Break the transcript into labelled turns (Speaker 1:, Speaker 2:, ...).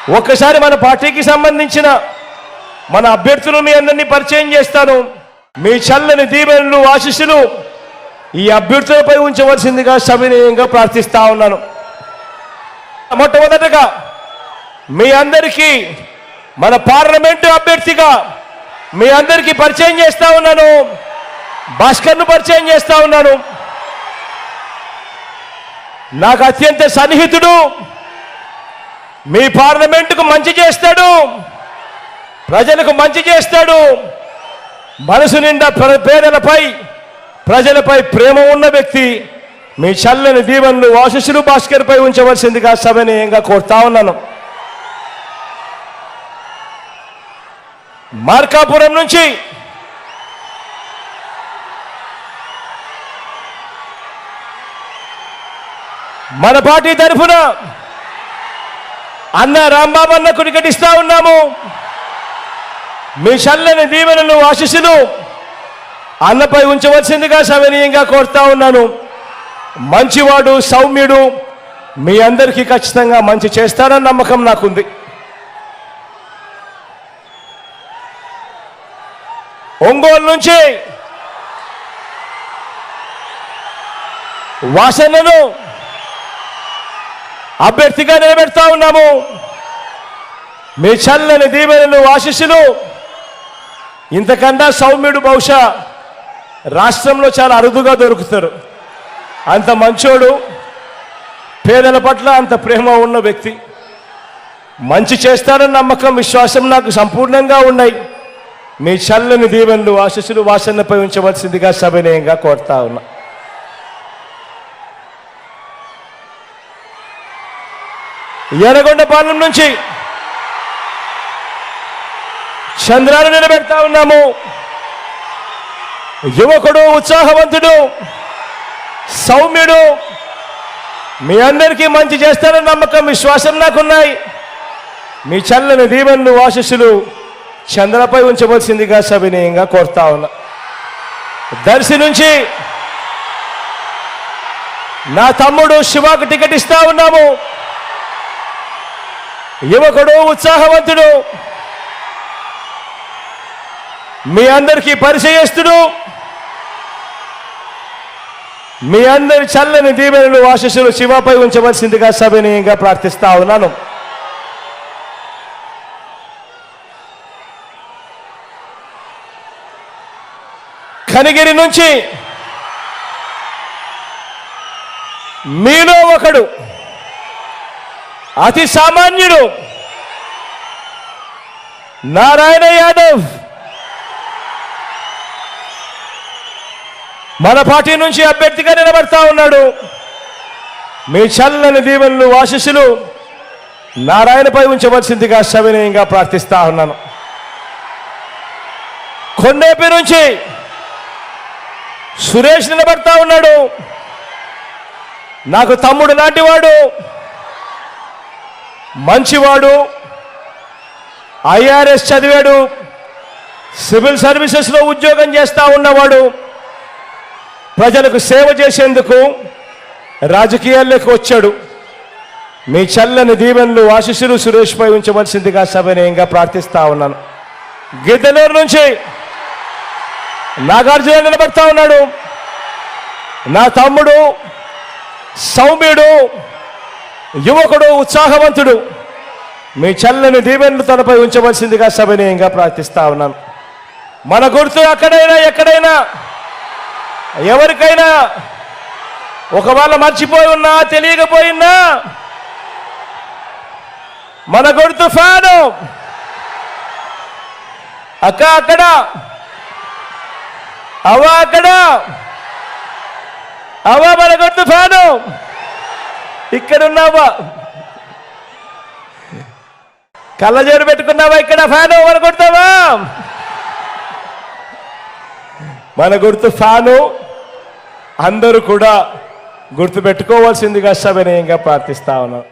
Speaker 1: ఒక్కసారి మన పార్టీకి సంబంధించిన మన అభ్యర్థులు మీ అందరినీ పరిచయం చేస్తాను. మీ చల్లని దీవెనలు ఆశీస్సులు ఈ అభ్యర్థులపై ఉంచవలసిందిగా సవినయంగా ప్రార్థిస్తా ఉన్నాను. మొట్టమొదటగా మీ అందరికీ మన పార్లమెంటు అభ్యర్థిగా మీ అందరికీ పరిచయం చేస్తా ఉన్నాను. భాస్కర్ను పరిచయం చేస్తా ఉన్నాను. నాకు అత్యంత సన్నిహితుడు, మీ పార్లమెంటుకు మంచి చేస్తాడు, ప్రజలకు మంచి చేస్తాడు, మనసు నిండా పేదలపై ప్రజలపై ప్రేమ ఉన్న వ్యక్తి. మీ చల్లని దీవెనలు ఆశీస్సులు భాస్కర్పై ఉంచవలసిందిగా సవినయంగా కోరుతా ఉన్నాను. మార్కాపురం నుంచి మన పార్టీ తరఫున అన్న రాంబాబు అన్నకు టికెట్ ఇస్తా ఉన్నాము. మీ చల్లని దీవెనలు ఆశీస్సులు అన్నపై ఉంచవలసిందిగా సవినయంగా కోరుతా ఉన్నాను. మంచివాడు, సౌమ్యుడు, మీ అందరికీ ఖచ్చితంగా మంచి చేస్తారన్న నమ్మకం నాకుంది. ఒంగోలు నుంచి వాసనను అభ్యర్థిగా నిలబెడతా ఉన్నాము. మీ చల్లని దీవెనలు ఆశీస్సులు ఇంతకన్నా సౌమ్యుడు బహుశా రాష్ట్రంలో చాలా అరుదుగా దొరుకుతారు. అంత మంచోడు, పేదల పట్ల అంత ప్రేమ ఉన్న వ్యక్తి, మంచి చేస్తారన్న నమ్మకం, విశ్వాసం నాకు సంపూర్ణంగా ఉన్నాయి. మీ చల్లని దీవెనలు ఆశీస్సులు వాసనపై ఉంచవలసిందిగా సవినయంగా కోరుతా ఉన్నా. ఎర్రగొండపాలెం నుంచి చంద్రాన్ని నిలబెడతా ఉన్నాము. యువకుడు, ఉత్సాహవంతుడు, సౌమ్యుడు, మీ అందరికీ మంచి చేస్తారన్న నమ్మకం, విశ్వాసం నాకున్నాయి. మీ చల్లని దీవెనలు ఆశీస్సులు చంద్రపై ఉంచవలసిందిగా సవినయంగా కోరుతా ఉన్నా. దర్శి నుంచి నా తమ్ముడు శివాకు టికెట్ ఇస్తా ఉన్నాము. యువకుడు, ఉత్సాహవంతుడు, మీ అందరికీ పరిచయస్తుడు, మీ అందరి చల్లని దీవెనలు ఆశీస్సులు శివపై ఉంచవలసిందిగా సవినయంగా ప్రార్థిస్తా ఉన్నాను. కనిగిరి నుంచి మీలో ఒకడు, అతి సామాన్యుడు, నారాయణ యాదవ్ మన పార్టీ నుంచి అభ్యర్థిగా నిలబడతా ఉన్నాడు. మీ చల్లని దీవెనలు ఆశీస్సులు నారాయణపై ఉంచవలసిందిగా సవినయంగా ప్రార్థిస్తా ఉన్నాను. కొండేపి నుంచి సురేష్ నిలబడతా ఉన్నాడు. నాకు తమ్ముడు లాంటివాడు, మంచివాడు, ఐఆర్ఎస్ చదివాడు, సివిల్ సర్వీసెస్లో ఉద్యోగం చేస్తూ ఉన్నవాడు, ప్రజలకు సేవ చేసేందుకు రాజకీయాల్లోకి వచ్చాడు. మీ చల్లని దీవెనలు ఆశీస్సులు సురేష్పై ఉంచవలసిందిగా సవినయంగా ప్రార్థిస్తా ఉన్నాను. గిద్దలూరు నుంచి నాగార్జున నిలబడతా ఉన్నాడు. నా తమ్ముడు, సౌమ్యుడు, యువకుడు, ఉత్సాహవంతుడు, మీ చల్లని దీవెనలు తనపై ఉంచవలసిందిగా సవినయంగా ప్రార్థిస్తా ఉన్నాను. మన గుర్తు అక్కడైనా ఎక్కడైనా ఎవరికైనా ఒకవేళ మర్చిపోయి ఉన్నా, తెలియకపోయినా, మన గుర్తు ఫ్యాను. అక్క అక్కడ, అవ్వ అక్కడ, అవ్వ మన గుర్తు ఫ్యాను. ఇక్కడున్నావా? కళ్ళజోడు పెట్టుకున్నావా? ఇక్కడ ఫ్యాను మన గుర్తావా? మన గుర్తు ఫ్యాను. అందరూ కూడా గుర్తు పెట్టుకోవాల్సిందిగా సవినయంగా ప్రార్థిస్తా ఉన్నాం.